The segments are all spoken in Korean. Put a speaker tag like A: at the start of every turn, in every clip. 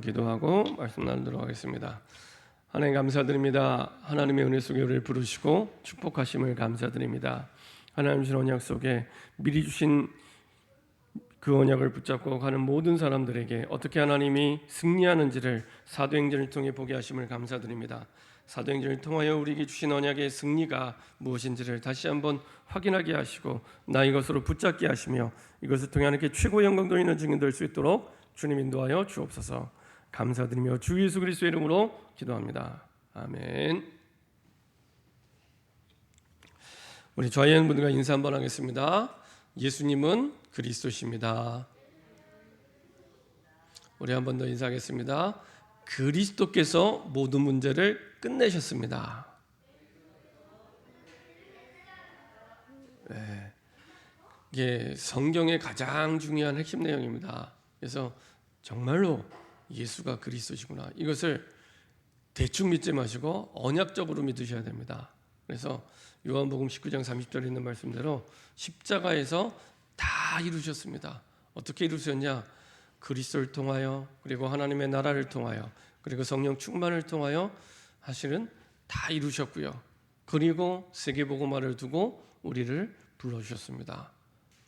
A: 기도하고 말씀 나누도록 하겠습니다. 하나님 감사드립니다. 하나님의 은혜 속에 우리를 부르시고 축복하심을 감사드립니다. 하나님 주신 언약 속에 미리 주신 그 언약을 붙잡고 가는 모든 사람들에게 어떻게 하나님이 승리하는지를 사도행전을 통해 보게 하심을 감사드립니다. 사도행전을 통하여 우리에게 주신 언약의 승리가 무엇인지를 다시 한번 확인하게 하시고 나 이것으로 붙잡게 하시며 이것을 통해 하나님께 최고의 영광 돌리는 증인 될 수 있도록 주님 인도하여 주옵소서. 감사드리며 주 예수 그리스도의 이름으로 기도합니다. 아멘. 우리 좌연 분들과 인사 한번 하겠습니다. 예수님은 그리스도십니다. 우리 한 번 더 인사하겠습니다. 그리스도께서 모든 문제를 끝내셨습니다. 네. 이게 성경의 가장 중요한 핵심 내용입니다. 그래서 정말로 예수가 그리스도시구나, 이것을 대충 믿지 마시고 언약적으로 믿으셔야 됩니다. 그래서 요한복음 19장 30절에 있는 말씀대로 십자가에서 다 이루셨습니다. 어떻게 이루셨냐? 그리스도를 통하여, 그리고 하나님의 나라를 통하여, 그리고 성령 충만을 통하여 사실은 다 이루셨고요. 그리고 세계복음화를 두고 우리를 불러주셨습니다.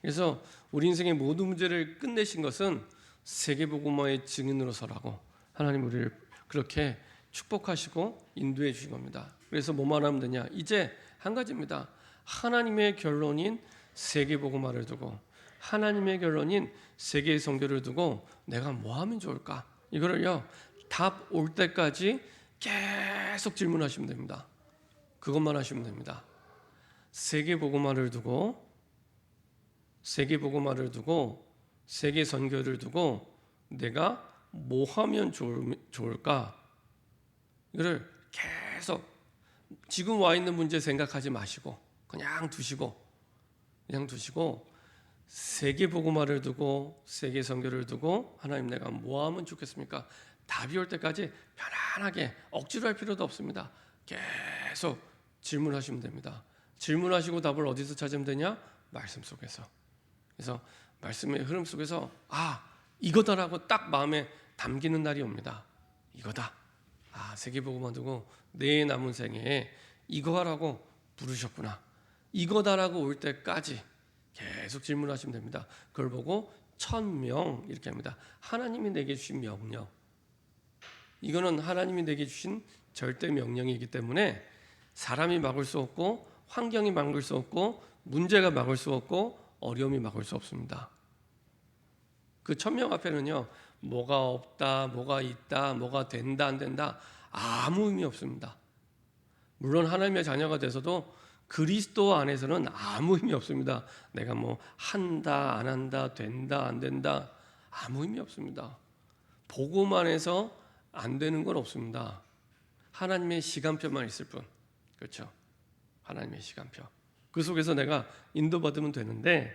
A: 그래서 우리 인생의 모든 문제를 끝내신 것은 세계복음화의 증인으로 서라고 하나님 우리를 그렇게 축복하시고 인도해 주신 겁니다. 그래서 뭐만 하면 되냐? 이제 한 가지입니다. 하나님의 결론인 세계복음화를 두고, 하나님의 결론인 세계 선교를 두고 내가 뭐 하면 좋을까? 이거를요, 답 올 때까지 계속 질문하시면 됩니다. 그것만 하시면 됩니다. 세계복음화를 두고, 세계복음화를 두고, 세계 선교를 두고 내가 뭐 하면 좋을까? 이거를 계속 지금 와 있는 문제 생각하지 마시고 그냥 두시고 세계 복음화를 두고 세계 선교를 두고 하나님 내가 뭐 하면 좋겠습니까? 답이 올 때까지 편안하게 억지로 할 필요도 없습니다. 계속 질문하시면 됩니다. 질문하시고 답을 어디서 찾으면 되냐? 말씀 속에서. 그래서 말씀의 흐름 속에서 이거다라고 딱 마음에 담기는 날이 옵니다. 이거다. 세계복음화 두고 내 남은 생애에 이거 하라고 부르셨구나. 이거다라고 올 때까지 계속 질문하시면 됩니다. 그걸 보고 1000명 이렇게 합니다. 하나님이 내게 주신 명령. 이거는 하나님이 내게 주신 절대 명령이기 때문에 사람이 막을 수 없고, 환경이 막을 수 없고, 문제가 막을 수 없고, 어려움이 막을 수 없습니다. 그 1000명 앞에는요, 뭐가 없다, 뭐가 있다, 뭐가 된다, 안 된다, 아무 의미 없습니다. 물론 하나님의 자녀가 돼서도 그리스도 안에서는 아무 의미 없습니다. 내가 뭐 한다, 안 한다, 된다, 안 된다, 아무 의미 없습니다. 복음 안에서 안 되는 건 없습니다. 하나님의 시간표만 있을 뿐. 그렇죠? 하나님의 시간표. 그 속에서 내가 인도받으면 되는데,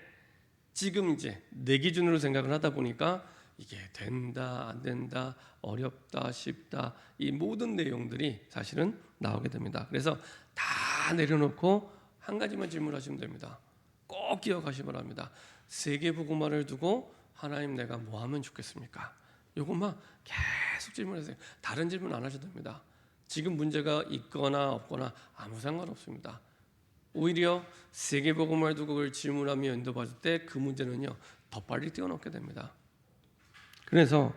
A: 지금 이제 내 기준으로 생각을 하다 보니까 이게 된다, 안 된다, 어렵다, 쉽다, 이 모든 내용들이 사실은 나오게 됩니다. 그래서 다 내려놓고 한 가지만 질문하시면 됩니다. 꼭 기억하시기 바랍니다. 세계복음화를 두고 하나님 내가 뭐 하면 좋겠습니까? 이것만 계속 질문하세요. 다른 질문 안 하셔도 됩니다. 지금 문제가 있거나 없거나 아무 상관없습니다. 오히려 세계복음화를 두고 그걸 질문하며 인도받을 때 그 문제는요, 더 빨리 뛰어넘게 됩니다. 그래서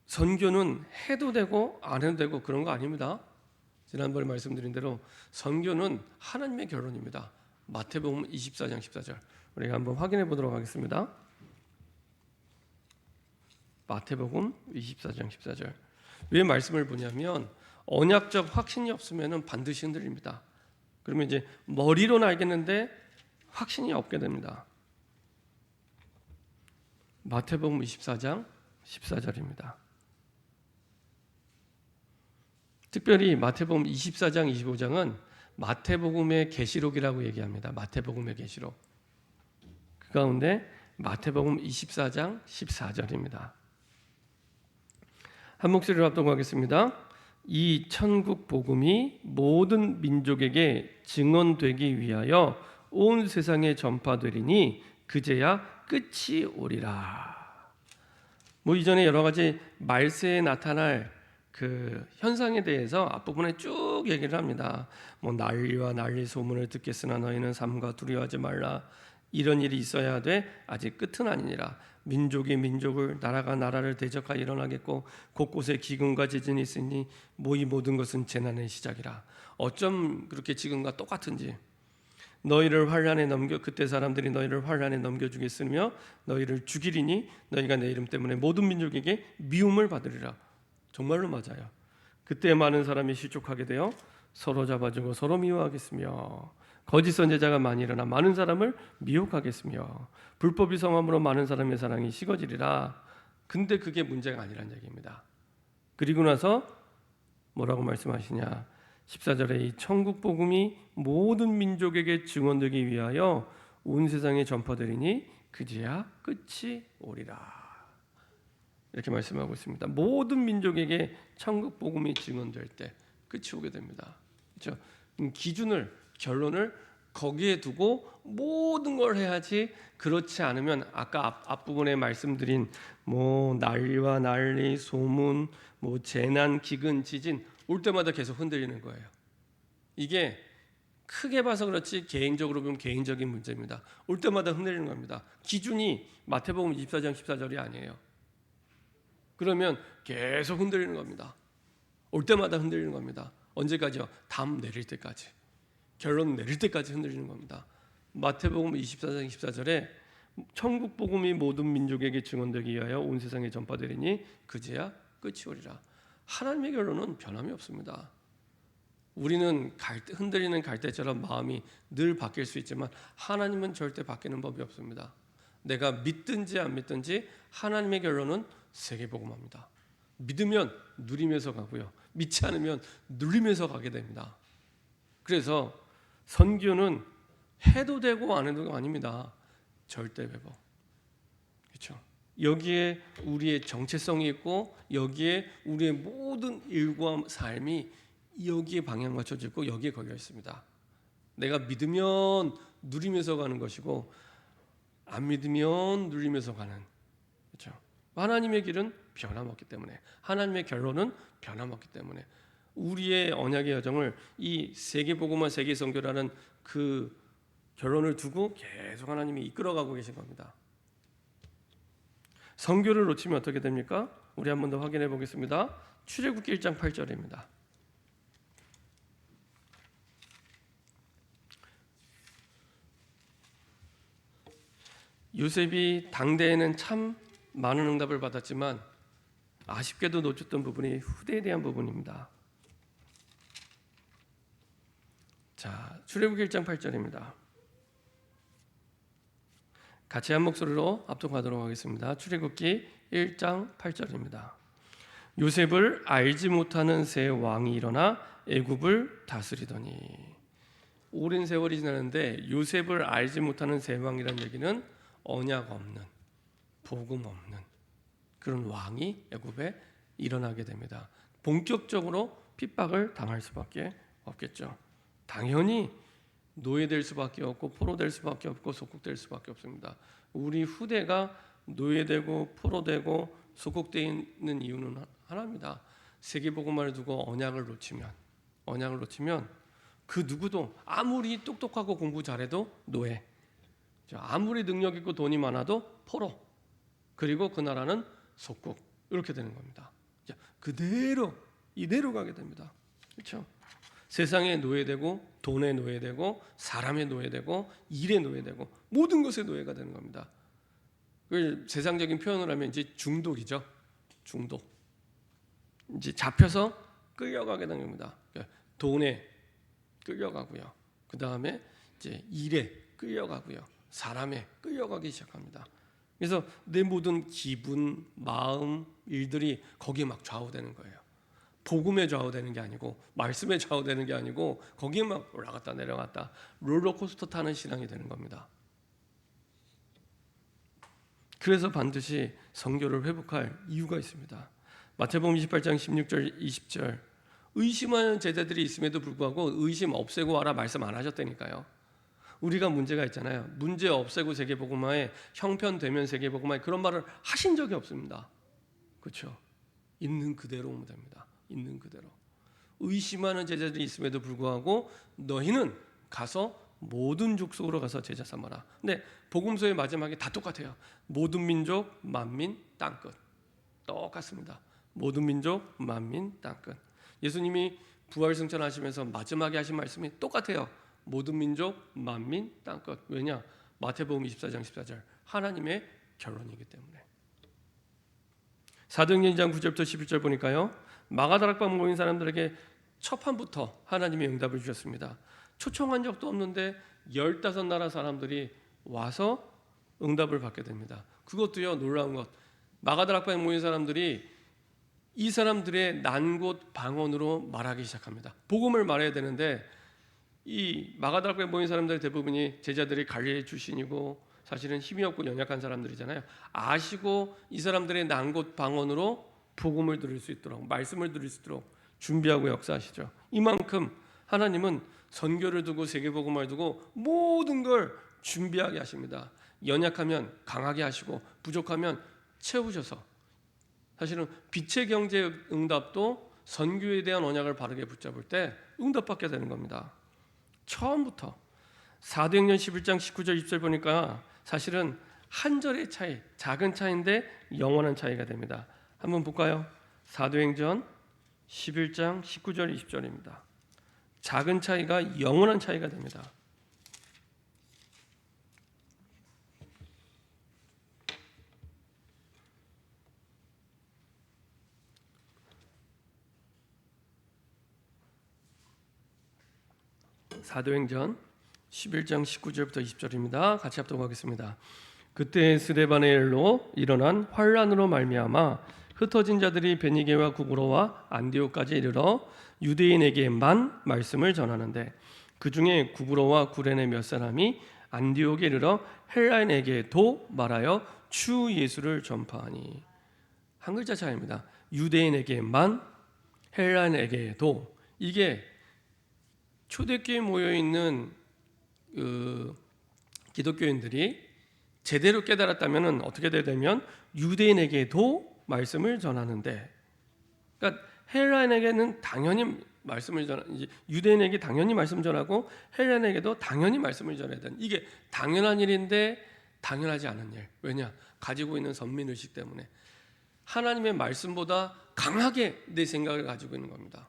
A: 선교는 해도 되고 안 해도 되고 그런 거 아닙니다. 지난번에 말씀드린 대로 선교는 하나님의 결론입니다. 마태복음 24장 14절 우리가 한번 확인해 보도록 하겠습니다. 마태복음 24장 14절. 왜 말씀을 보냐면 언약적 확신이 없으면 반드시 흔들립니다. 그러면 이제 머리로는 알겠는데 확신이 없게 됩니다. 마태복음 24장 14절입니다. 특별히 마태복음 24장 25장은 마태복음의 계시록이라고 얘기합니다. 마태복음의 계시록. 그 가운데 마태복음 24장 14절입니다. 한 목소리로 합독하겠습니다. 이 천국 복음이 모든 민족에게 증언되기 위하여 온 세상에 전파되리니 그제야 끝이 오리라. 뭐 이전에 여러 가지 말세에 나타날 그 현상에 대해서 앞부분에 쭉 얘기를 합니다. 뭐 난리와 난리 소문을 듣겠으나 너희는 삼가 두려워하지 말라. 이런 일이 있어야 돼. 아직 끝은 아니니라. 민족이 민족을, 나라가 나라를 대적하여 일어나겠고 곳곳에 기근과 지진이 있으니 이 모든 것은 재난의 시작이라. 어쩜 그렇게 지금과 똑같은지. 너희를 환란에 넘겨 그때 사람들이 너희를 환란에 넘겨주겠으며 너희를 죽이리니 너희가 내 이름 때문에 모든 민족에게 미움을 받으리라. 정말로 맞아요. 그때 많은 사람이 실족하게 되어 서로 잡아주고 서로 미워하겠으며 거짓 선지자가 많이 일어나 많은 사람을 미혹하겠으며 불법이 성함으로 많은 사람의 사랑이 식어지리라. 근데 그게 문제가 아니란 얘기입니다. 그리고 나서 뭐라고 말씀하시냐? 14절에 이 천국 복음이 모든 민족에게 증언되기 위하여 온 세상에 전파되리니 그제야 끝이 오리라. 이렇게 말씀하고 있습니다. 모든 민족에게 천국 복음이 증언될 때 끝이 오게 됩니다. 그렇죠? 기준을, 결론을 거기에 두고 모든 걸 해야지. 그렇지 않으면 아까 앞부분에 말씀드린 뭐 난리와 난리, 소문, 뭐 재난, 기근, 지진 올 때마다 계속 흔들리는 거예요. 이게 크게 봐서 그렇지 개인적으로 보면 개인적인 문제입니다. 올 때마다 흔들리는 겁니다. 기준이 마태복음 24장 14절이 아니에요. 그러면 계속 흔들리는 겁니다. 올 때마다 흔들리는 겁니다. 언제까지요? 담 내릴 때까지. 결론 내릴 때까지 흔들리는 겁니다. 마태복음 24장 14절에 천국 복음이 모든 민족에게 증언되기 위하여 온 세상에 전파되리니 그제야 끝이 오리라. 하나님의 결론은 변함이 없습니다. 우리는 흔들리는 갈대처럼 마음이 늘 바뀔 수 있지만 하나님은 절대 바뀌는 법이 없습니다. 내가 믿든지 안 믿든지 하나님의 결론은 세계복음합니다. 믿으면 누리면서 가고요. 믿지 않으면 눌리면서 가게 됩니다. 그래서 선교는 해도 되고 안 해도 아닙니다. 절대 배법. 그렇죠? 여기에 우리의 정체성이 있고 여기에 우리의 모든 일과 삶이 여기에 방향 맞춰져 있고 여기에 걸려 있습니다. 내가 믿으면 누리면서 가는 것이고 안 믿으면 누리면서 가는. 그렇죠? 하나님의 길은 변함없기 때문에 하나님의 결론은 변함없기 때문에 우리의 언약의 여정을 이 세계복음화 세계선교라는 그 결론을 두고 계속 하나님이 이끌어가고 계신 겁니다. 선교를 놓치면 어떻게 됩니까? 우리 한 번 더 확인해 보겠습니다. 출애굽기 1장 8절입니다. 요셉이 당대에는 참 많은 응답을 받았지만 아쉽게도 놓쳤던 부분이 후대에 대한 부분입니다. 자, 출애굽기 1장 8절입니다. 같이 한 목소리로 합독하도록 하겠습니다. 출애굽기 1장 8절입니다. 요셉을 알지 못하는 새 왕이 일어나 애굽을 다스리더니. 오랜 세월이 지났는데 요셉을 알지 못하는 새 왕이라는 얘기는 언약 없는, 복음 없는 그런 왕이 애굽에 일어나게 됩니다. 본격적으로 핍박을 당할 수밖에 없겠죠. 당연히 노예될 수밖에 없고 포로될 수밖에 없고 속국될 수밖에 없습니다. 우리 후대가 노예되고 포로되고 속국되어 있는 이유는 하나입니다. 세계복음화를 두고 언약을 놓치면 그 누구도 아무리 똑똑하고 공부 잘해도 노예, 아무리 능력 있고 돈이 많아도 포로, 그리고 그 나라는 속국, 이렇게 되는 겁니다. 그대로 이대로 가게 됩니다. 그렇죠? 세상에 노예되고 돈에 노예되고 사람의 노예되고 일에 노예되고 모든 것에 노예가 되는 겁니다. 그걸 세상적인 표현을 하면 이제 중독이죠. 중독. 이제 잡혀서 끌려가게 되는 겁니다. 돈에 끌려가고요. 그 다음에 이제 일에 끌려가고요. 사람에 끌려가기 시작합니다. 그래서 내 모든 기분, 마음, 일들이 거기에 막 좌우되는 거예요. 복음에 좌우되는 게 아니고 말씀에 좌우되는 게 아니고 거기에 막 올라갔다 내려갔다 롤러코스터 타는 신앙이 되는 겁니다. 그래서 반드시 선교를 회복할 이유가 있습니다. 마태복음 28장 16절 20절 의심하는 제자들이 있음에도 불구하고 의심 없애고 와라 말씀 안 하셨다니까요. 우리가 문제가 있잖아요. 문제 없애고 세계복음화에 형편되면 세계복음화에 그런 말을 하신 적이 없습니다. 그렇죠? 있는 그대로 오면 됩니다. 있는 그대로. 의심하는 제자들이 있음에도 불구하고 너희는 가서 모든 족속으로 가서 제자 삼아라. 근데 복음서의 마지막에 다 똑같아요. 모든 민족, 만민, 땅끝. 똑같습니다. 모든 민족, 만민, 땅끝. 예수님이 부활 승천하시면서 마지막에 하신 말씀이 똑같아요. 모든 민족, 만민, 땅끝. 왜냐? 마태복음 24장 14절 하나님의 결론이기 때문에. 사도행전 2장 9절부터 11절 보니까요. 마가다락방 모인 사람들에게 첫 판부터 하나님의 응답을 주셨습니다. 초청한 적도 없는데 15나라 사람들이 와서 응답을 받게 됩니다. 그것도요, 놀라운 것. 마가다락방에 모인 사람들이 이 사람들의 난곳 방언으로 말하기 시작합니다. 복음을 말해야 되는데 이 마가다락방에 모인 사람들 대부분이 제자들이 갈릴리 출신이고 사실은 힘이 없고 연약한 사람들이잖아요. 아시고 이 사람들의 난곳 방언으로 복음을 들을 수 있도록, 말씀을 들을 수 있도록 준비하고 역사하시죠. 이만큼 하나님은 선교를 두고 세계복음을 두고 모든 걸 준비하게 하십니다. 연약하면 강하게 하시고 부족하면 채우셔서, 사실은 빛의 경제 응답도 선교에 대한 언약을 바르게 붙잡을 때 응답받게 되는 겁니다. 처음부터 사도행전 11장 19절 20절 보니까 사실은 한 절의 차이, 작은 차이인데 영원한 차이가 됩니다. 한번 볼까요? 사도행전 11장 19절 20절입니다. 작은 차이가 영원한 차이가 됩니다. 사도행전 11장 19절부터 20절입니다. 같이 합독하겠습니다. 그때 스데반의 일로 일어난 환란으로 말미암아 흩어진 자들이 베니게와 구브로와 안디옥까지 이르러 유대인에게만 말씀을 전하는데 그 중에 구브로와 구레네 몇 사람이 안디옥에 이르러 헬라인에게도 말하여 주 예수를 전파하니. 한 글자 차이입니다. 유대인에게만, 헬라인에게도. 이게 초대교회에 모여 있는 기독교인들이 제대로 깨달았다면 어떻게 되냐면 유대인에게도 말씀을 전하는데, 그러니까 헬라인에게는 당연히 말씀을 전하는, 유대인에게 당연히 말씀 전하고 헬라인에게도 당연히 말씀을 전해야 되는, 이게 당연한 일인데 당연하지 않은 일. 왜냐? 가지고 있는 선민의식 때문에 하나님의 말씀보다 강하게 내 생각을 가지고 있는 겁니다.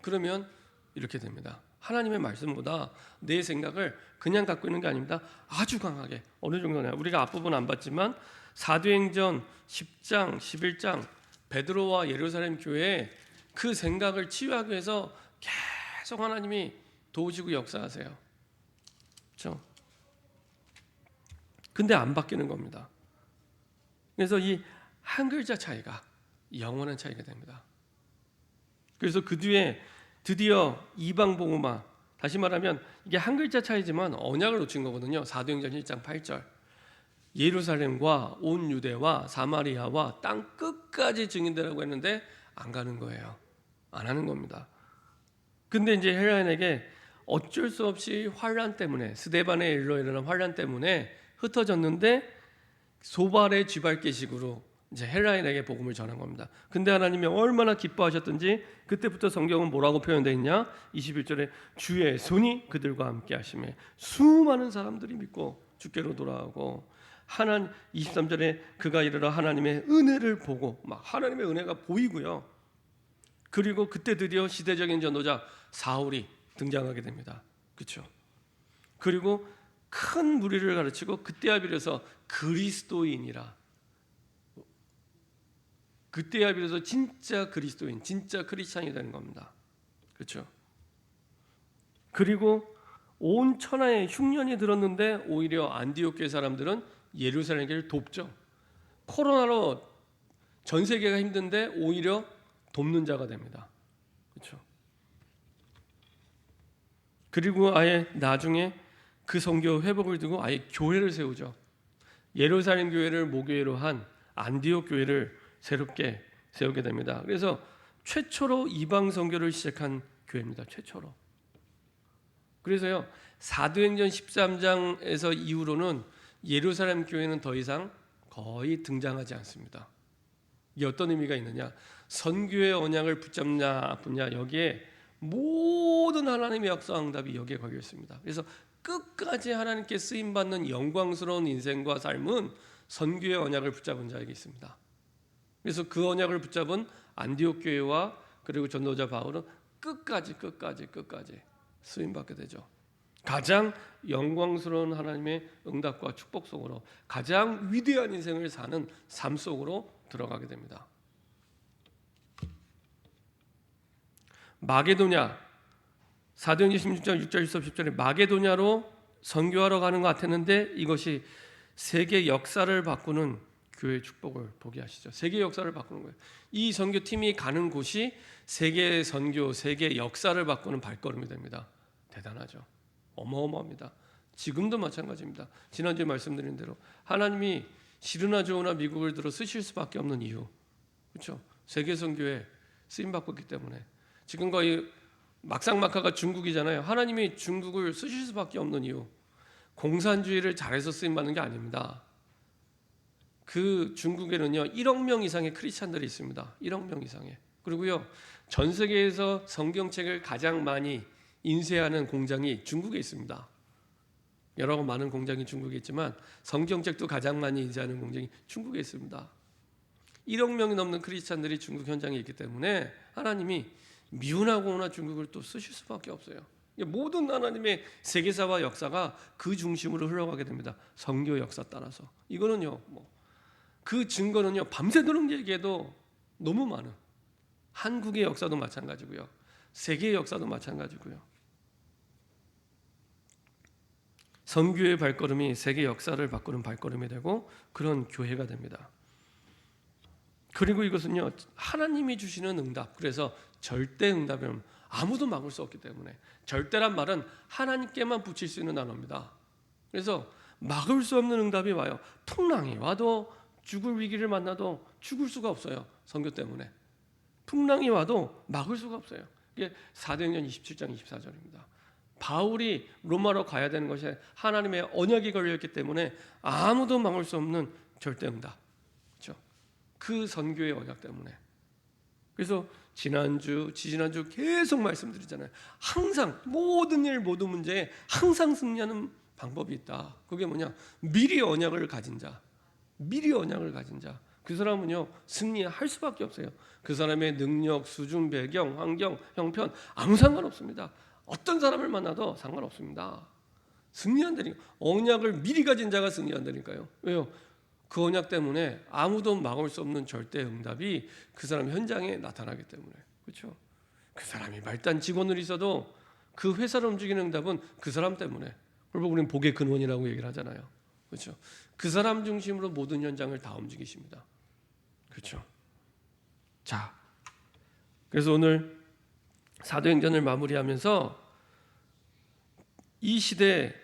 A: 그러면 이렇게 됩니다. 하나님의 말씀보다 내 생각을 그냥 갖고 있는 게 아닙니다. 아주 강하게. 어느 정도냐? 우리가 앞부분 안 봤지만 사도행전 10장, 11장 베드로와 예루살렘 교회에 그 생각을 치유하기 위해서 계속 하나님이 도우시고 역사하세요. 그렇죠? 근데 안 바뀌는 겁니다. 그래서 이 한 글자 차이가 영원한 차이가 됩니다. 그래서 그 뒤에 드디어 이방 복음화, 다시 말하면 이게 한 글자 차이지만 언약을 놓친 거거든요. 사도행전 1장 8절. 예루살렘과 온 유대와 사마리아와 땅 끝까지 증인되라고 했는데 안 가는 거예요. 안 하는 겁니다. 근데 이제 헬라인에게 어쩔 수 없이 환란 때문에, 스데반의 일로 일어난 환란 때문에 흩어졌는데 소발의 쥐밟기식으로 이제 헬라인에게 복음을 전한 겁니다. 근데 하나님이 얼마나 기뻐하셨던지 그때부터 성경은 뭐라고 표현되어 있냐? 21절에 주의 손이 그들과 함께 하심에 수많은 사람들이 믿고 주께로 돌아오고, 23절에 그가 이르러 하나님의 은혜를 보고, 막 하나님의 은혜가 보이고요. 그리고 그때 드디어 시대적인 전도자 사울이 등장하게 됩니다. 그렇죠? 그리고 큰 무리를 가르치고 그때야 비로소 그리스도인이라, 그때야 비로소 진짜 그리스도인, 진짜 크리스찬이 되는 겁니다. 그렇죠? 그리고 온 천하에 흉년이 들었는데 오히려 안디옥 교회 사람들은 예루살렘 교회를 돕죠. 코로나로 전 세계가 힘든데 오히려 돕는 자가 됩니다. 그렇죠? 그리고 아예 나중에 그 선교 회복을 두고 아예 교회를 세우죠. 예루살렘 교회를 모교회로 한 안디옥 교회를 새롭게 세우게 됩니다. 그래서 최초로 이방 선교를 시작한 교회입니다. 최초로. 그래서요, 사도행전 13장에서 이후로는 예루살렘 교회는 더 이상 거의 등장하지 않습니다. 이게 어떤 의미가 있느냐? 선교의 언약을 붙잡냐 붙냐, 여기에 모든 하나님의 역사 응답이 여기에 걸려 있습니다. 그래서 끝까지 하나님께 쓰임 받는 영광스러운 인생과 삶은 선교의 언약을 붙잡은 자에게 있습니다. 그래서 그 언약을 붙잡은 안디옥 교회와 그리고 전도자 바울은 끝까지 쓰임 받게 되죠. 가장 영광스러운 하나님의 응답과 축복 속으로 가장 위대한 인생을 사는 삶 속으로 들어가게 됩니다. 마게도냐, 사도행전 16장 6절 10절에 마게도냐로 선교하러 가는 것 같았는데 이것이 세계 역사를 바꾸는 교회 축복을 보게 하시죠. 세계 역사를 바꾸는 거예요. 이 선교팀이 가는 곳이 세계 선교, 세계 역사를 바꾸는 발걸음이 됩니다. 대단하죠. 어마어마합니다. 지금도 마찬가지입니다. 지난주에 말씀드린 대로 하나님이 시르나 조우나 미국을 들어 쓰실 수밖에 없는 이유, 그렇죠? 세계 선교에 쓰임 받고 있기 때문에. 지금 거의 막상막하가 중국이잖아요. 하나님이 중국을 쓰실 수밖에 없는 이유, 공산주의를 잘해서 쓰임 받는 게 아닙니다. 그 중국에는요 1억 명 이상의 크리스찬들이 있습니다. 1억 명 이상의. 그리고요 전 세계에서 성경책을 가장 많이 인쇄하는 공장이 중국에 있습니다. 여러 많은 공장이 중국에 있지만 성경책도 가장 많이 인쇄하는 공장이 중국에 있습니다. 1억 명이 넘는 크리스찬들이 중국 현장에 있기 때문에 하나님이 미운하거나 중국을 또 쓰실 수밖에 없어요. 모든 하나님의 세계사와 역사가 그 중심으로 흘러가게 됩니다. 선교 역사 따라서. 이거는요 그 증거는요 밤새도록 얘기해도 너무 많은, 한국의 역사도 마찬가지고요, 세계의 역사도 마찬가지고요. 선교의 발걸음이 세계 역사를 바꾸는 발걸음이 되고 그런 교회가 됩니다. 그리고 이것은요 하나님이 주시는 응답, 그래서 절대 응답은 아무도 막을 수 없기 때문에, 절대란 말은 하나님께만 붙일 수 있는 단어입니다. 그래서 막을 수 없는 응답이 와요. 풍랑이 와도, 죽을 위기를 만나도 죽을 수가 없어요. 선교 때문에. 풍랑이 와도 막을 수가 없어요. 이게 사도행전 27장 24절입니다. 바울이 로마로 가야 되는 것이 하나님의 언약이 걸려있기 때문에 아무도 막을 수 없는 절대응답, 그렇죠? 그 선교의 언약 때문에. 그래서 지난주, 지지난주 계속 말씀드리잖아요. 항상 모든 일, 모든 문제에 항상 승리하는 방법이 있다. 그게 뭐냐? 미리 언약을 가진 자, 미리 언약을 가진 자. 그 사람은요 승리할 수밖에 없어요. 그 사람의 능력, 수준, 배경, 환경, 형편 아무 상관없습니다. 어떤 사람을 만나도 상관없습니다. 승리한다니까. 언약을 미리 가진 자가 승리한다니까요. 왜요? 그 언약 때문에 아무도 막을 수 없는 절대 응답이 그 사람 현장에 나타나기 때문에. 그렇죠? 그 사람이 말단 직원으로 있어도 그 회사를 움직이는 응답은 그 사람 때문에. 그리고 우리는 복의 근원이라고 얘기를 하잖아요. 그렇죠? 그 사람 중심으로 모든 현장을 다 움직이십니다. 그렇죠? 자, 그래서 오늘 사도행전을 마무리하면서 이 시대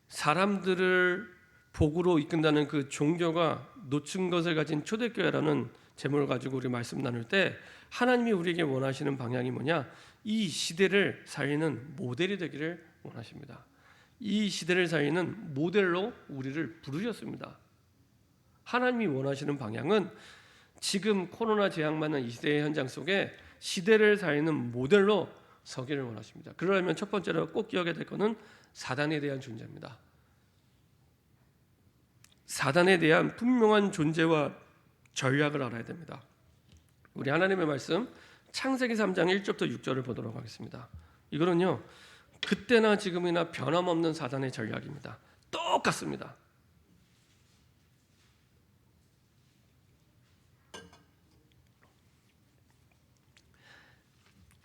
A: 사람들을 복으로 이끈다는 그 종교가 놓친 것을 가진 초대교회라는 제목을 가지고 우리 말씀 나눌 때 하나님이 우리에게 원하시는 방향이 뭐냐? 이 시대를 살리는 모델이 되기를 원하십니다. 이 시대를 살리는 모델로 우리를 부르셨습니다. 하나님이 원하시는 방향은 지금 코로나 재앙받는 이 시대의 현장 속에 시대를 살리는 모델로 서기를 원하십니다. 그러려면 첫 번째로 꼭 기억해야 될 것은 사단에 대한 존재입니다. 사단에 대한 분명한 존재와 전략을 알아야 됩니다. 우리 하나님의 말씀 창세기 3장 1절부터 6절을 보도록 하겠습니다. 이거는요 그때나 지금이나 변함없는 사단의 전략입니다. 똑같습니다.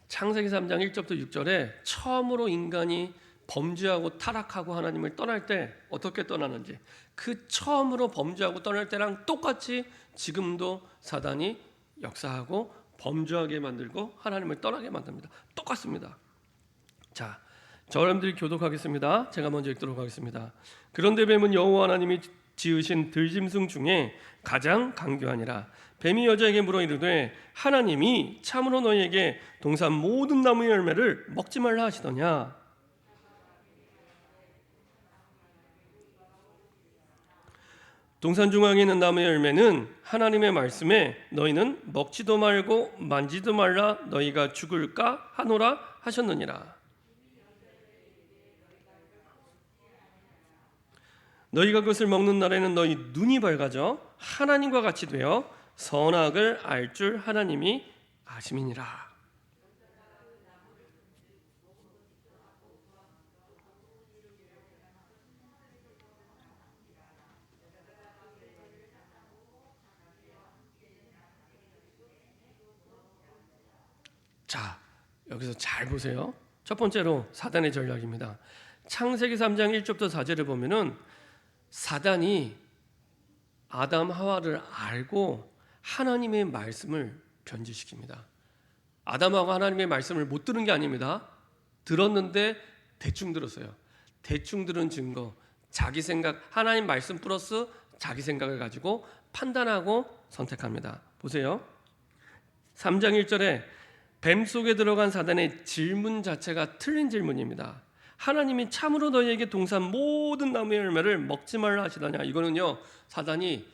A: 창세기 3장 1절부터 6절에 처음으로 인간이 범죄하고 타락하고 하나님을 떠날 때 어떻게 떠나는지, 그 처음으로 범죄하고 떠날 때랑 똑같이 지금도 사단이 역사하고 범죄하게 만들고 하나님을 떠나게 만듭니다. 똑같습니다. 자, 저 여러분들이 교독하겠습니다. 제가 먼저 읽도록 하겠습니다. 그런데 뱀은 여호와 하나님이 지으신 들짐승 중에 가장 강교하니라. 뱀이 여자에게 물어 이르되 하나님이 참으로 너희에게 동산 모든 나무의 열매를 먹지 말라 하시더냐. 동산 중앙에 있는 나무의 열매는 하나님의 말씀에 너희는 먹지도 말고 만지도 말라 너희가 죽을까 하노라 하셨느니라. 너희가 그것을 먹는 날에는 너희 눈이 밝아져 하나님과 같이 되어 선악을 알 줄 하나님이 아심이니라. 자, 여기서 잘 보세요. 첫 번째로 사단의 전략입니다. 창세기 3장 1절부터 4절을 보면은 사단이 아담 하와를 알고 하나님의 말씀을 변질시킵니다. 아담하고 하나님의 말씀을 못 들은 게 아닙니다. 들었는데 대충 들었어요. 대충 들은 증거, 자기 생각, 하나님 말씀 플러스 자기 생각을 가지고 판단하고 선택합니다. 보세요. 3장 1절에 뱀 속에 들어간 사단의 질문 자체가 틀린 질문입니다. 하나님이 참으로 너희에게 동산 모든 나무의 열매를 먹지 말라 하시다냐. 이거는요, 사단이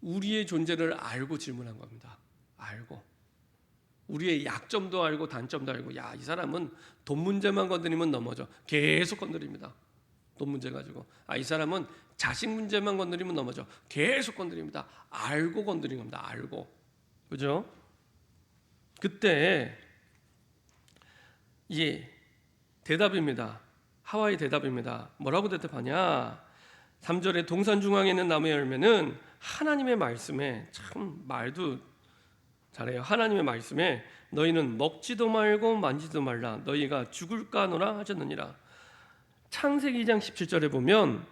A: 우리의 존재를 알고 질문한 겁니다. 알고, 우리의 약점도 알고 단점도 알고, 야, 이 사람은 돈 문제만 건드리면 넘어져. 계속 건드립니다. 돈 문제 가지고. 이 사람은 자식 문제만 건드리면 넘어져. 계속 건드립니다. 알고 건드린 겁니다. 알고. 그죠? 그때 대답입니다. 하와의 대답입니다. 뭐라고 대답하냐? 3절에 동산 중앙에 있는 나무의 열매는 하나님의 말씀에, 참 말도 잘해요. 하나님의 말씀에 너희는 먹지도 말고 만지도 말라 너희가 죽을까 하노라 하셨느니라. 창세기 2장 17절에 보면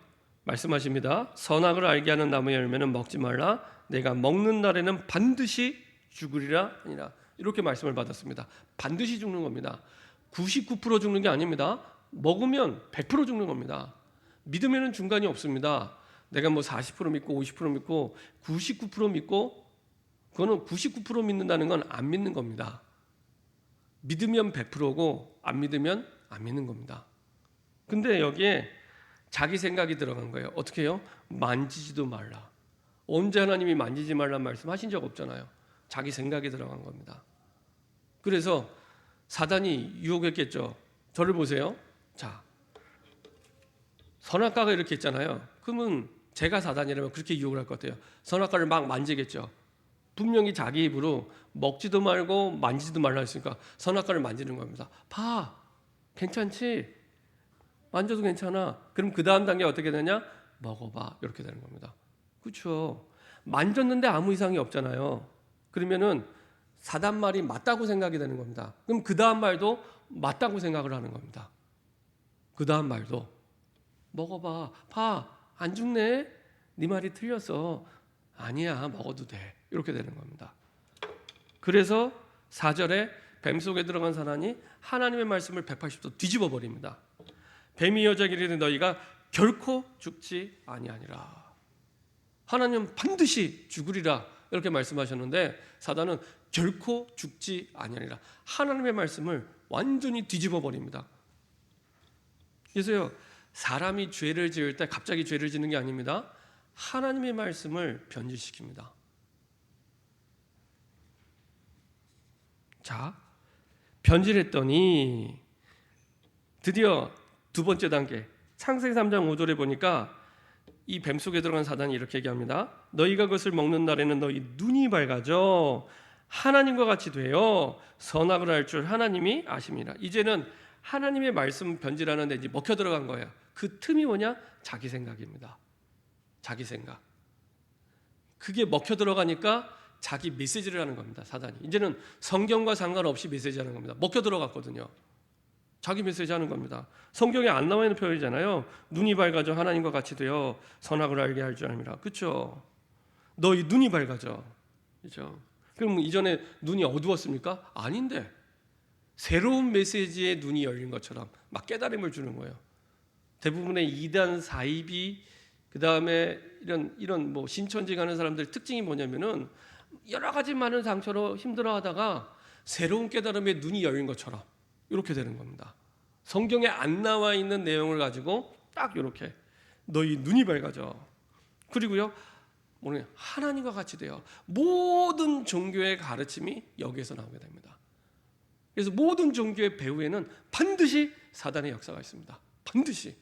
A: 말씀하십니다. 선악을 알게 하는 나무의 열매는 먹지 말라 내가 먹는 날에는 반드시 죽으리라 하니라. 이렇게 말씀을 받았습니다. 반드시 죽는 겁니다. 99% 죽는 게 아닙니다. 먹으면 100% 죽는 겁니다. 믿으면 중간이 없습니다. 내가 뭐 40% 믿고 50% 믿고 99% 믿고, 그거는 99% 믿는다는 건 안 믿는 겁니다. 믿으면 100%고 안 믿으면 안 믿는 겁니다. 근데 여기에 자기 생각이 들어간 거예요. 어떻게 해요? 만지지도 말라. 언제 하나님이 만지지 말란 말씀 하신 적 없잖아요. 자기 생각이 들어간 겁니다. 그래서 사단이 유혹했겠죠. 저를 보세요. 자, 선악과가 이렇게 있잖아요. 그러면 제가 사단이라면 그렇게 유혹을 할 것 같아요. 선악과를 막 만지겠죠. 분명히 자기 입으로 먹지도 말고 만지지도 말라 했으니까 선악과를 만지는 겁니다. 봐, 괜찮지? 만져도 괜찮아. 그럼 그 다음 단계 어떻게 되냐? 먹어봐. 이렇게 되는 겁니다. 그렇죠? 만졌는데 아무 이상이 없잖아요. 그러면은 사단 말이 맞다고 생각이 되는 겁니다. 그럼 그 다음 말도 맞다고 생각을 하는 겁니다. 그 다음 말도 먹어봐. 봐, 안 죽네? 네 말이 틀렸어. 아니야, 먹어도 돼. 이렇게 되는 겁니다. 그래서 4절에 뱀 속에 들어간 사단이 하나님의 말씀을 180도 뒤집어 버립니다. 뱀이 여자에게 이르되 너희가 결코 죽지 아니하니라. 하나님은 반드시 죽으리라 이렇게 말씀하셨는데 사단은 결코 죽지 아니하니라. 하나님의 말씀을 완전히 뒤집어 버립니다. 그래서요, 사람이 죄를 지을 때 갑자기 죄를 짓는 게 아닙니다. 하나님의 말씀을 변질시킵니다. 자, 변질했더니 드디어 두 번째 단계, 창세기 3장 5절에 보니까 이 뱀 속에 들어간 사단이 이렇게 얘기합니다. 너희가 그것을 먹는 날에는 너희 눈이 밝아져 하나님과 같이 되어 선악을 알 줄 하나님이 아심이라. 이제는 하나님의 말씀 변질하는데 이제 먹혀 들어간 거예요. 그 틈이 뭐냐? 자기 생각입니다. 자기 생각. 그게 먹혀 들어가니까 자기 메시지를 하는 겁니다. 사단이. 이제는 성경과 상관없이 메시지하는 겁니다. 먹혀 들어갔거든요. 자기 메시지 하는 겁니다. 성경에 안 나와 있는 표현이잖아요. 눈이 밝아져 하나님과 같이 되어 선악을 알게 할 줄 아니라. 그렇죠? 너희 눈이 밝아져. 그렇죠? 그럼 이전에 눈이 어두웠습니까? 아닌데 새로운 메시지에 눈이 열린 것처럼 막 깨달음을 주는 거예요. 대부분의 이단 사이비 그다음에 이런 뭐 신천지 가는 사람들 특징이 뭐냐면은 여러 가지 많은 상처로 힘들어하다가 새로운 깨달음에 눈이 열린 것처럼 이렇게 되는 겁니다. 성경에 안 나와 있는 내용을 가지고 딱 이렇게 너희 눈이 밝아져. 그리고요, 뭐냐? 하나님과 같이 되어 모든 종교의 가르침이 여기에서 나오게 됩니다. 그래서 모든 종교의 배후에는 반드시 사단의 역사가 있습니다. 반드시.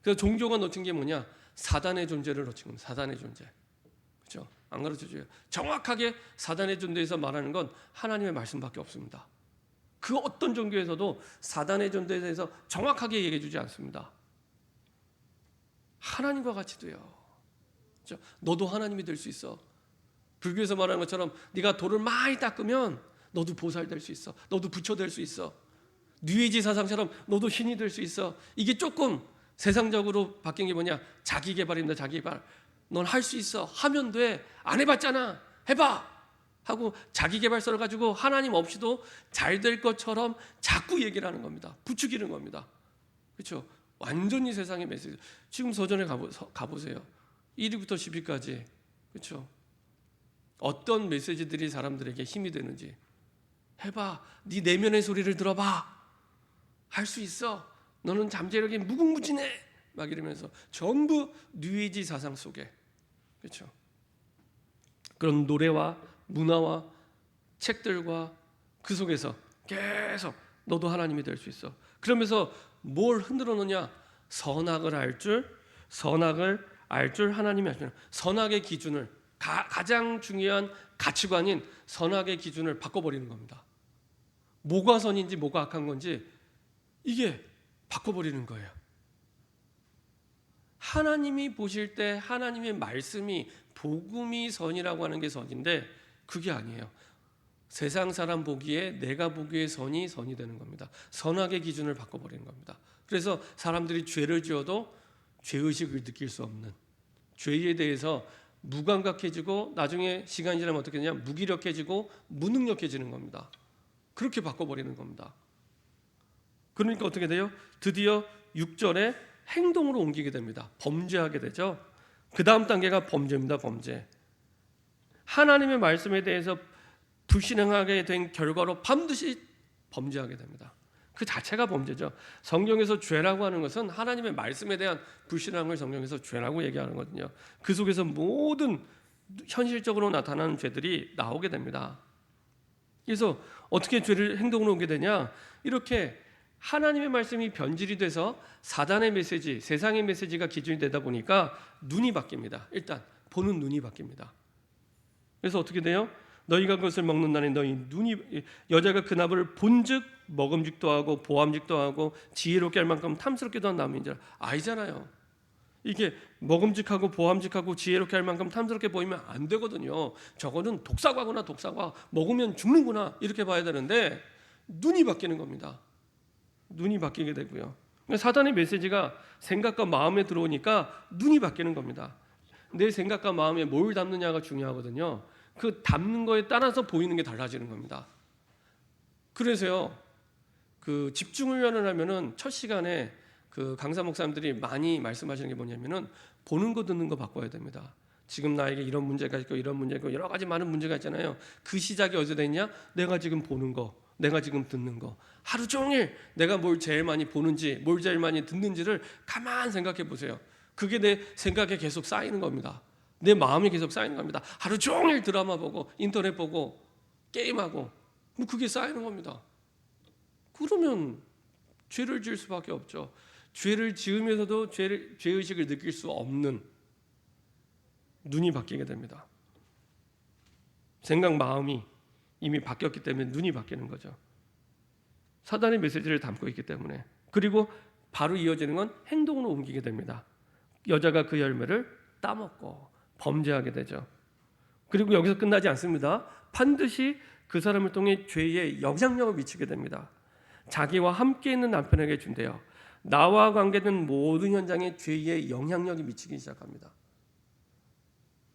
A: 그래서 종교가 놓친 게 뭐냐? 사단의 존재를 놓친 겁니다. 사단의 존재. 그렇죠? 안 가르쳐줘요. 정확하게 사단의 존재에서 말하는 건 하나님의 말씀밖에 없습니다. 그 어떤 종교에서도 사단의 존재에 대해서 정확하게 얘기해 주지 않습니다. 하나님과 같이 돼요. 그렇죠? 너도 하나님이 될 수 있어. 불교에서 말하는 것처럼 네가 돌을 많이 닦으면 너도 보살 될 수 있어. 너도 부처 될 수 있어. 뉴에이지 사상처럼 너도 신이 될 수 있어. 이게 조금 세상적으로 바뀐 게 뭐냐? 자기 개발입니다. 자기 개발. 넌 할 수 있어. 하면 돼. 안 해봤잖아. 해봐. 하고 자기 개발서를 가지고 하나님 없이도 잘 될 것처럼 자꾸 얘기를 하는 겁니다. 부추기는 겁니다. 그렇죠? 완전히 세상의 메시지. 지금 서점에 가보세요. 1위부터 10위까지. 그렇죠? 어떤 메시지들이 사람들에게 힘이 되는지 해봐. 네 내면의 소리를 들어봐. 할 수 있어. 너는 잠재력이 무궁무진해. 막 이러면서 전부 뉴에이지 사상 속에, 그렇죠? 그런 노래와 문화와 책들과 그 속에서 계속 너도 하나님이 될 수 있어. 그러면서 뭘 흔들어 놓냐? 선악을 알 줄 하나님이 하시는 선악의 기준을 가장 중요한 가치관인 선악의 기준을 바꿔버리는 겁니다. 뭐가 선인지 뭐가 악한 건지 이게 바꿔버리는 거예요. 하나님이 보실 때 하나님의 말씀이 복음이 선이라고 하는 게 선인데 그게 아니에요. 세상 사람 보기에 내가 보기에 선이 되는 겁니다. 선악의 기준을 바꿔버리는 겁니다. 그래서 사람들이 죄를 지어도 죄의식을 느낄 수 없는, 죄에 대해서 무감각해지고 나중에 시간이 지나면 어떻게 되냐? 무기력해지고 무능력해지는 겁니다. 그렇게 바꿔버리는 겁니다. 그러니까 어떻게 돼요? 드디어 6절에 행동으로 옮기게 됩니다. 범죄하게 되죠. 그 다음 단계가 범죄입니다. 범죄. 하나님의 말씀에 대해서 불신앙하게 된 결과로 반드시 범죄하게 됩니다. 그 자체가 범죄죠. 성경에서 죄라고 하는 것은 하나님의 말씀에 대한 불신앙을 성경에서 죄라고 얘기하는 거거든요. 그 속에서 모든 현실적으로 나타나는 죄들이 나오게 됩니다. 그래서 어떻게 죄를 행동으로 오게 되냐? 이렇게 하나님의 말씀이 변질이 돼서 사단의 메시지, 세상의 메시지가 기준이 되다 보니까 눈이 바뀝니다. 일단 보는 눈이 바뀝니다. 그래서 어떻게 돼요? 너희가 그것을 먹는 날에 너희 눈이, 여자가 그 나무를 본즉 먹음직도 하고 보암직도 하고 지혜롭게 할 만큼 탐스럽게도 한 나무인 줄 아니잖아요. 이게 먹음직하고 보암직하고 지혜롭게 할 만큼 탐스럽게 보이면 안 되거든요. 저거는 독사과구나. 독사과 먹으면 죽는구나 이렇게 봐야 되는데 눈이 바뀌는 겁니다. 눈이 바뀌게 되고요. 사단의 메시지가 생각과 마음에 들어오니까 눈이 바뀌는 겁니다. 내 생각과 마음에 뭘 담느냐가 중요하거든요. 그 담는 거에 따라서 보이는 게 달라지는 겁니다. 그래서요, 그 집중훈련을 하면은 첫 시간에 그 강사 목사님들이 많이 말씀하시는 게 뭐냐면은 보는 거 듣는 거 바꿔야 됩니다. 지금 나에게 이런 문제가 있고 이런 문제가 있고 여러 가지 많은 문제가 있잖아요. 그 시작이 어디서 됐냐? 내가 지금 보는 거, 내가 지금 듣는 거. 하루 종일 내가 뭘 제일 많이 보는지, 뭘 제일 많이 듣는지를 가만 생각해 보세요. 그게 내 생각에 계속 쌓이는 겁니다. 내 마음이 계속 쌓이는 겁니다. 하루 종일 드라마 보고 인터넷 보고 게임하고 뭐 그게 쌓이는 겁니다. 그러면 죄를 지을 수밖에 없죠. 죄를 지으면서도 죄의식을 느낄 수 없는 눈이 바뀌게 됩니다. 생각 마음이 이미 바뀌었기 때문에 눈이 바뀌는 거죠. 사단의 메시지를 담고 있기 때문에. 그리고 바로 이어지는 건 행동으로 옮기게 됩니다. 여자가 그 열매를 따먹고 범죄하게 되죠. 그리고 여기서 끝나지 않습니다. 반드시 그 사람을 통해 죄에 영향력을 미치게 됩니다. 자기와 함께 있는 남편에게 준대요. 나와 관계된 모든 현장에 죄의 영향력이 미치기 시작합니다.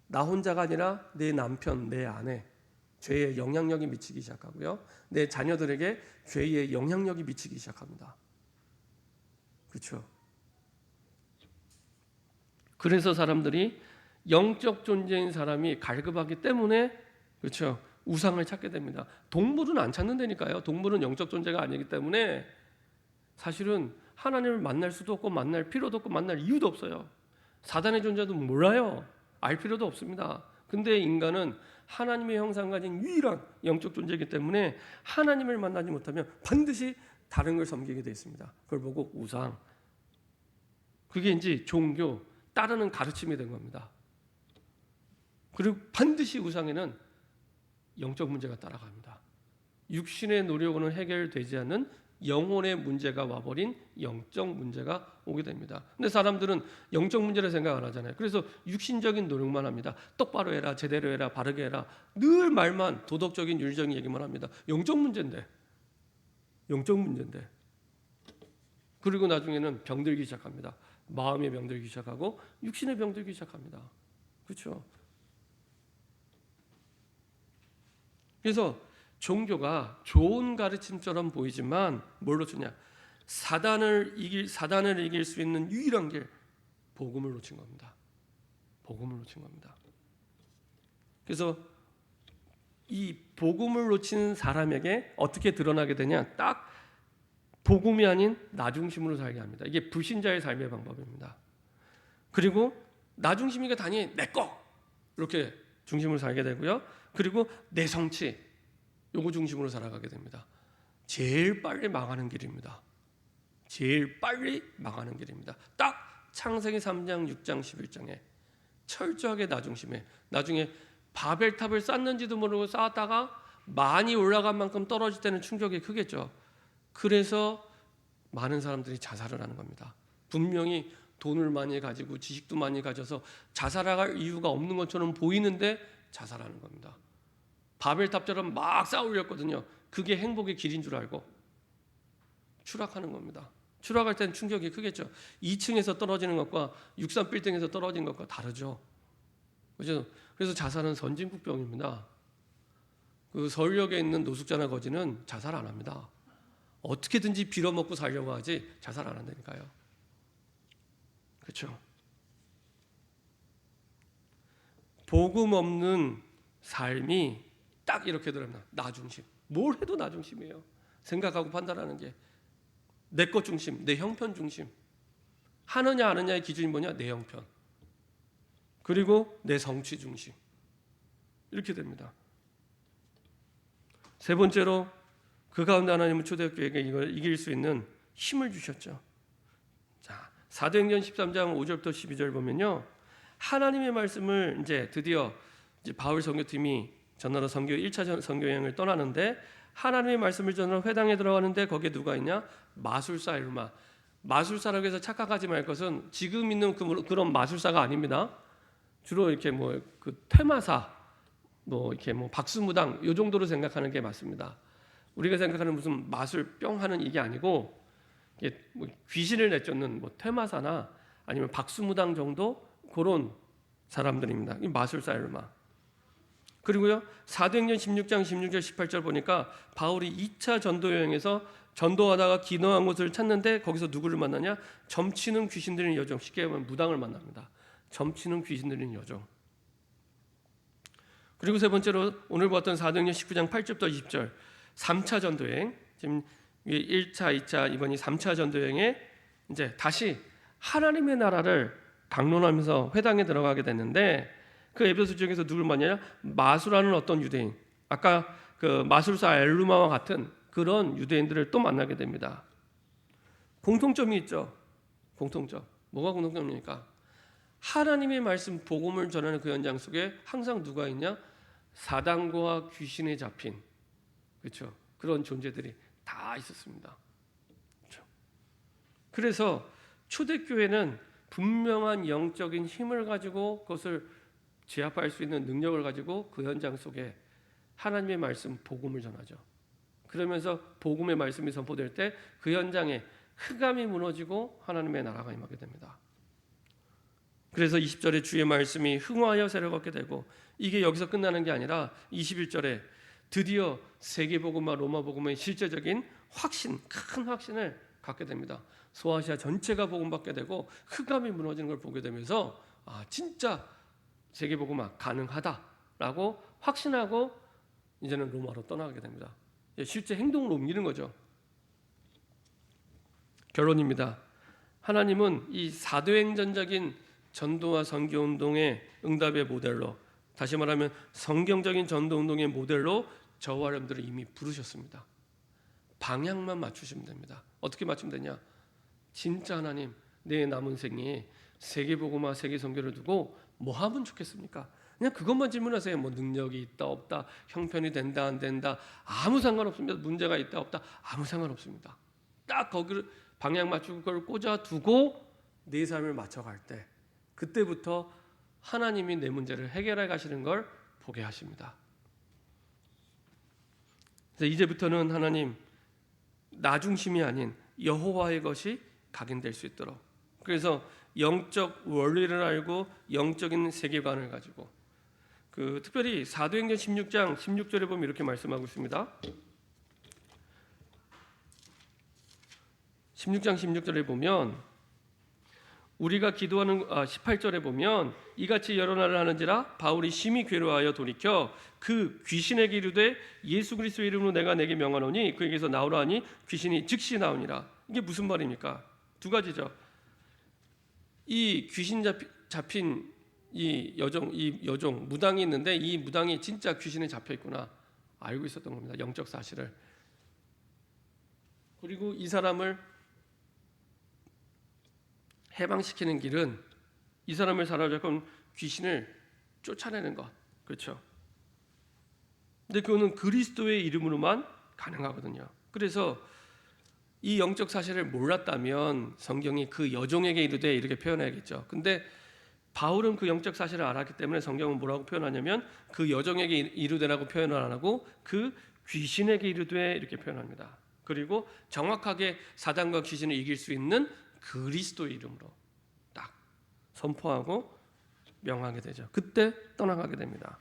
A: 나 혼자가 아니라 내 남편, 내 아내 죄의 영향력이 미치기 시작하고요. 내 자녀들에게 죄의 영향력이 미치기 시작합니다. 그렇죠? 그래서 사람들이 영적 존재인 사람이 갈급하기 때문에 그렇죠? 우상을 찾게 됩니다. 동물은 안 찾는다니까요. 동물은 영적 존재가 아니기 때문에 사실은 하나님을 만날 수도 없고 만날 필요도 없고 만날 이유도 없어요. 사단의 존재도 몰라요. 알 필요도 없습니다. 근데 인간은 하나님의 형상 가진 유일한 영적 존재이기 때문에 하나님을 만나지 못하면 반드시 다른 걸 섬기게 되어 있습니다. 그걸 보고 우상, 그게 이제 종교, 따르는 가르침이 된 겁니다. 그리고 반드시 우상에는 영적 문제가 따라갑니다. 육신의 노력으로는 해결되지 않는 영혼의 문제가 와버린 영적 문제가 오게 됩니다. 근데 사람들은 영적 문제를 생각 안 하잖아요. 그래서 육신적인 노력만 합니다. 똑바로 해라, 제대로 해라, 바르게 해라. 늘 말만 도덕적인 윤리적인 얘기만 합니다. 영적 문제인데. 그리고 나중에는 병들기 시작합니다. 마음의 병들기 시작하고 육신의 병들기 시작합니다. 그렇죠? 그래서 종교가 좋은 가르침처럼 보이지만 뭘로 주냐? 사단을 이길 수 있는 유일한 길, 복음을 놓친 겁니다. 그래서 이 복음을 놓친 사람에게 어떻게 드러나게 되냐? 딱 복음이 아닌 나 중심으로 살게 합니다. 이게 불신자의 삶의 방법입니다. 그리고 나 중심이가 단히 내 거 이렇게 중심으로 살게 되고요. 그리고 내 성취 요거 중심으로 살아가게 됩니다. 제일 빨리 망하는 길입니다. 딱 창세기 3장, 6장, 11장에 철저하게 나 중심에, 나중에 바벨탑을 쌓는지도 모르고 쌓았다가 많이 올라간 만큼 떨어질 때는 충격이 크겠죠. 그래서 많은 사람들이 자살을 하는 겁니다. 분명히 돈을 많이 가지고 지식도 많이 가져서 자살할 이유가 없는 것처럼 보이는데 자살하는 겁니다. 바벨탑처럼 막 쌓아 올렸거든요. 그게 행복의 길인 줄 알고 추락하는 겁니다. 추락할 때는 충격이 크겠죠. 2층에서 떨어지는 것과 63빌딩에서 떨어지는 것과 다르죠. 그죠? 그래서 자살은 선진국병입니다. 그 서울역에 있는 노숙자나 거지는 자살 안 합니다. 어떻게든지 빌어먹고 살려고 하지 자살 안 한다니까요. 그렇죠? 복음 없는 삶이 딱 이렇게 들어갑니다. 나 중심. 뭘 해도 나 중심이에요. 생각하고 판단하는 게 내 것 중심, 내 형편 중심. 하느냐 안 하느냐의 기준이 뭐냐? 내 형편. 그리고 내 성취 중심. 이렇게 됩니다. 세 번째로 그 가운데 하나님은 초대교회에게 이걸 이길 수 있는 힘을 주셨죠. 자, 사도행전 13장 5절부터 12절 보면요. 하나님의 말씀을 이제 드디어 바울 선교팀이 전하러 1차 선교 여행을 떠나는데 하나님의 말씀을 전하러 회당에 들어가는데 거기에 누가 있냐? 마술사 엘루마. 마술사라고 해서 착각하지 말 것은 지금 있는 그런 마술사가 아닙니다. 주로 이렇게 뭐 그 퇴마사, 뭐 이렇게 뭐 박수무당 요 정도로 생각하는 게 맞습니다. 우리가 생각하는 무슨 마술 뿅 하는 이게 아니고 이게 뭐 귀신을 내쫓는 뭐 퇴마사나 아니면 박수무당 정도 그런 사람들입니다. 이 마술사 엘루마. 그리고요. 사도행전 16장 16절 18절 보니까 바울이 2차 전도 여행에서 전도하다가 기너한 곳을 찾는데 거기서 누구를 만나냐? 점치는 귀신 들린 여종, 쉽게 하면 무당을 만납니다. 점치는 귀신 들린 여종. 그리고 세 번째로 오늘 봤던 사도행전 19장 8절부터 20절 3차 전도 여행. 지금 1차, 2차, 이번이 3차 전도 여행에 이제 다시 하나님의 나라를 강론하면서 회당에 들어가게 됐는데 그 에베소 지역에서 누굴 만나냐? 마술하는 어떤 유대인. 아까 그 마술사 엘루마와 같은 그런 유대인들을 또 만나게 됩니다. 공통점이 있죠. 공통점. 뭐가 공통점입니까? 하나님의 말씀 복음을 전하는 그 현장 속에 항상 누가 있냐? 사단과 귀신에 잡힌 그렇죠. 그런 존재들이 다 있었습니다. 그렇죠? 그래서 초대교회는 분명한 영적인 힘을 가지고 그것을 제압할 수 있는 능력을 가지고 그 현장 속에 하나님의 말씀 복음을 전하죠. 그러면서 복음의 말씀이 선포될 때 그 현장에 흑암이 무너지고 하나님의 나라가 임하게 됩니다. 그래서 20절에 주의 말씀이 흥화하여 새를 걷게 되고 이게 여기서 끝나는 게 아니라 21절에 드디어 세계복음과 로마복음의 실제적인 확신, 큰 확신을 갖게 됩니다. 소아시아 전체가 복음받게 되고 흑암이 무너지는 걸 보게 되면서 진짜 세계복음화 가능하다라고 확신하고 이제는 로마로 떠나게 됩니다. 실제 행동으로 옮기는 거죠. 결론입니다. 하나님은 이 사도행전적인 전도와 선교 운동의 응답의 모델로, 다시 말하면 성경적인 전도 운동의 모델로 저와 여러분들을 이미 부르셨습니다. 방향만 맞추시면 됩니다. 어떻게 맞추면 되냐? 진짜 하나님, 내 남은 생에 세계복음화, 세계 선교를 두고 뭐 하면 좋겠습니까? 그냥 그것만 질문하세요. 뭐 능력이 있다 없다, 형편이 된다 안 된다, 아무 상관없습니다. 문제가 있다 없다, 아무 상관없습니다. 딱 거기를 방향 맞추고 그걸 꽂아 두고 내 삶을 맞춰갈 때, 그때부터 하나님이 내 문제를 해결해 가시는 걸 보게 하십니다. 그래서 이제부터는 하나님, 나 중심이 아닌 여호와의 것이 각인될 수 있도록, 그래서 영적 원리를 알고 영적인 세계관을 가지고, 특별히 사도행전 16장 16절에 보면 이렇게 말씀하고 있습니다. 16장 16절에 보면 우리가 기도하는 18절에 보면 이같이 여러 날을 하는지라 바울이 심히 괴로워하여 돌이켜 그 귀신에게 이르되 예수 그리스도의 이름으로 내가 내게 명하노니 그에게서 나오라 하니 귀신이 즉시 나오니라. 이게 무슨 말입니까? 두 가지죠. 이 귀신 잡힌 이 여종 무당이 있는데, 이 무당이 진짜 귀신에 잡혀 있구나 알고 있었던 겁니다. 영적 사실을. 그리고 이 사람을 해방시키는 길은 이 사람을 사로잡은 귀신을 쫓아내는 것, 그렇죠? 근데 그거는 그리스도의 이름으로만 가능하거든요. 그래서 이 영적 사실을 몰랐다면 성경이 그 여종에게 이르되 이렇게 표현해야겠죠. 근데 바울은 그 영적 사실을 알았기 때문에 성경은 뭐라고 표현하냐면 그 여종에게 이르되라고 표현을 안 하고 그 귀신에게 이르되 이렇게 표현합니다. 그리고 정확하게 사단과 귀신을 이길 수 있는 그리스도의 이름으로 딱 선포하고 명하게 되죠. 그때 떠나가게 됩니다.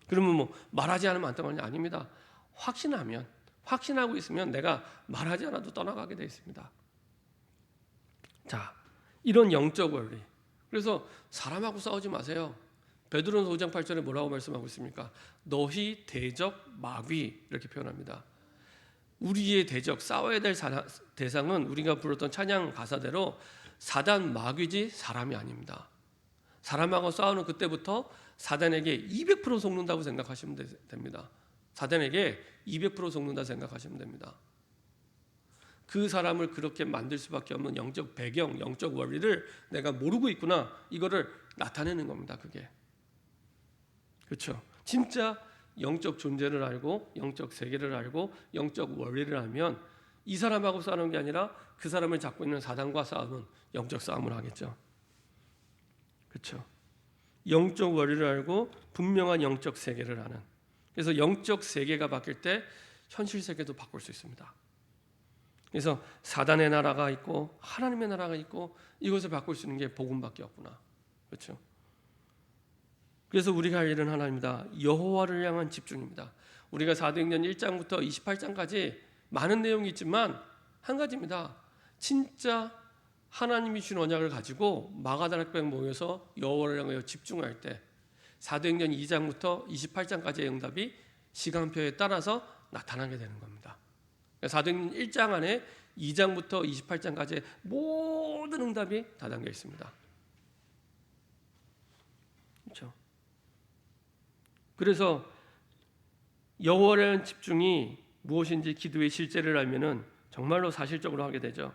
A: 그러면 뭐 말하지 않으면 안 떠나냐? 아닙니다. 확신하고 있으면 내가 말하지 않아도 떠나가게 되어 있습니다. 자, 이런 영적 원리. 그래서 사람하고 싸우지 마세요. 베드로전서 5장 8절에 뭐라고 말씀하고 있습니까? 너희 대적 마귀, 이렇게 표현합니다. 우리의 대적, 싸워야 될 대상은 우리가 불렀던 찬양 가사대로 사단 마귀지 사람이 아닙니다. 사람하고 싸우는 그때부터 사단에게 200% 속는다고 생각하시면 됩니다. 사단에게 200% 속는다 생각하시면 됩니다. 그 사람을 그렇게 만들 수밖에 없는 영적 배경, 영적 원리를 내가 모르고 있구나, 이거를 나타내는 겁니다. 그게 그렇죠. 진짜 영적 존재를 알고 영적 세계를 알고 영적 원리를 알면 이 사람하고 싸우는 게 아니라 그 사람을 잡고 있는 사단과 싸우는 영적 싸움을 하겠죠. 그렇죠. 영적 원리를 알고 분명한 영적 세계를 아는, 그래서 영적 세계가 바뀔 때 현실 세계도 바꿀 수 있습니다. 그래서 사단의 나라가 있고 하나님의 나라가 있고 이것을 바꿀 수 있는 게 복음밖에 없구나. 그렇죠. 그래서 우리가 할 일은 하나입니다. 여호와를 향한 집중입니다. 우리가 사도행전 1장부터 28장까지 많은 내용이 있지만 한 가지입니다. 진짜 하나님이 주신 언약을 가지고 마가다락방 모여서 여호와를 향하여 집중할 때 사도행전 2장부터 28장까지의 응답이 시간표에 따라서 나타나게 되는 겁니다. 사도행전 1장 안에 2장부터 28장까지의 모든 응답이 다 담겨 있습니다. 그렇죠? 그래서 여호와에 대한 집중이 무엇인지 기도의 실제를 알면은 정말로 사실적으로 하게 되죠.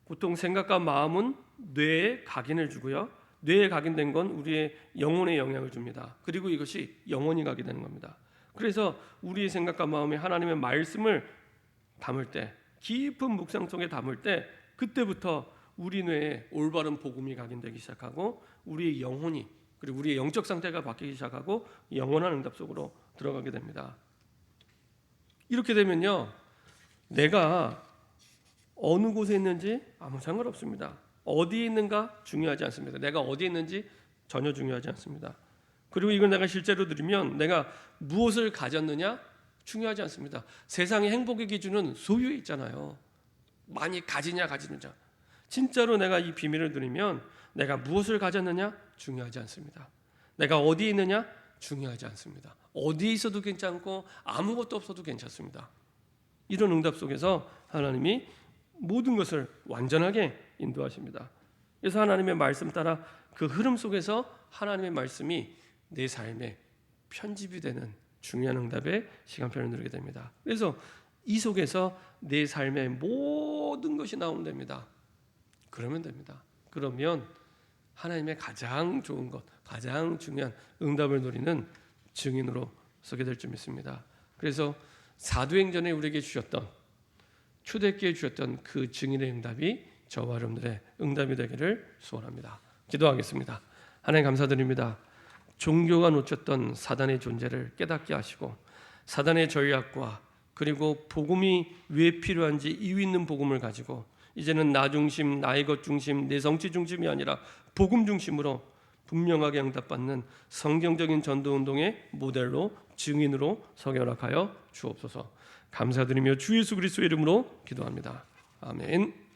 A: 보통 생각과 마음은 뇌에 각인을 주고요. 뇌에 각인된 건 우리의 영혼에 영향을 줍니다. 그리고 이것이 영혼이 가게 되는 겁니다. 그래서 우리의 생각과 마음이 하나님의 말씀을 담을 때, 깊은 묵상 속에 담을 때, 그때부터 우리 뇌에 올바른 복음이 각인되기 시작하고 우리의 영혼이, 그리고 우리의 영적 상태가 바뀌기 시작하고 영원한 응답 속으로 들어가게 됩니다. 이렇게 되면요, 내가 어느 곳에 있는지 아무 상관없습니다. 어디에 있는가 중요하지 않습니다. 내가 어디에 있는지 전혀 중요하지 않습니다. 그리고 이걸 내가 실제로 들으면 내가 무엇을 가졌느냐 중요하지 않습니다. 세상의 행복의 기준은 소유에 있잖아요. 많이 가지냐 가지느냐. 진짜로 내가 이 비밀을 들으면 내가 무엇을 가졌느냐 중요하지 않습니다. 내가 어디에 있느냐 중요하지 않습니다. 어디에 있어도 괜찮고 아무것도 없어도 괜찮습니다. 이런 응답 속에서 하나님이 모든 것을 완전하게 인도하십니다. 그래서 하나님의 말씀 따라 그 흐름 속에서 하나님의 말씀이 내 삶에 편집이 되는 중요한 응답의 시간표를 누리게 됩니다. 그래서 이 속에서 내 삶의 모든 것이 나오면 됩니다. 그러면 됩니다. 그러면 하나님의 가장 좋은 것, 가장 중요한 응답을 누리는 증인으로 서게 될 줄 믿습니다. 그래서 사도행전에 우리에게 주셨던, 초대교회에 주셨던 그 증인의 응답이 저와 여러분들의 응답이 되기를 소원합니다. 기도하겠습니다. 하나님 감사드립니다. 종교가 놓쳤던 사단의 존재를 깨닫게 하시고 사단의 전략과 그리고 복음이 왜 필요한지 이유 있는 복음을 가지고 이제는 나 중심, 나의 것 중심, 내 성취 중심이 아니라 복음 중심으로 분명하게 응답받는 성경적인 전도운동의 모델로 증인으로 서게 허락하여 주옵소서. 감사드리며 주 예수 그리스도의 이름으로 기도합니다. 아멘.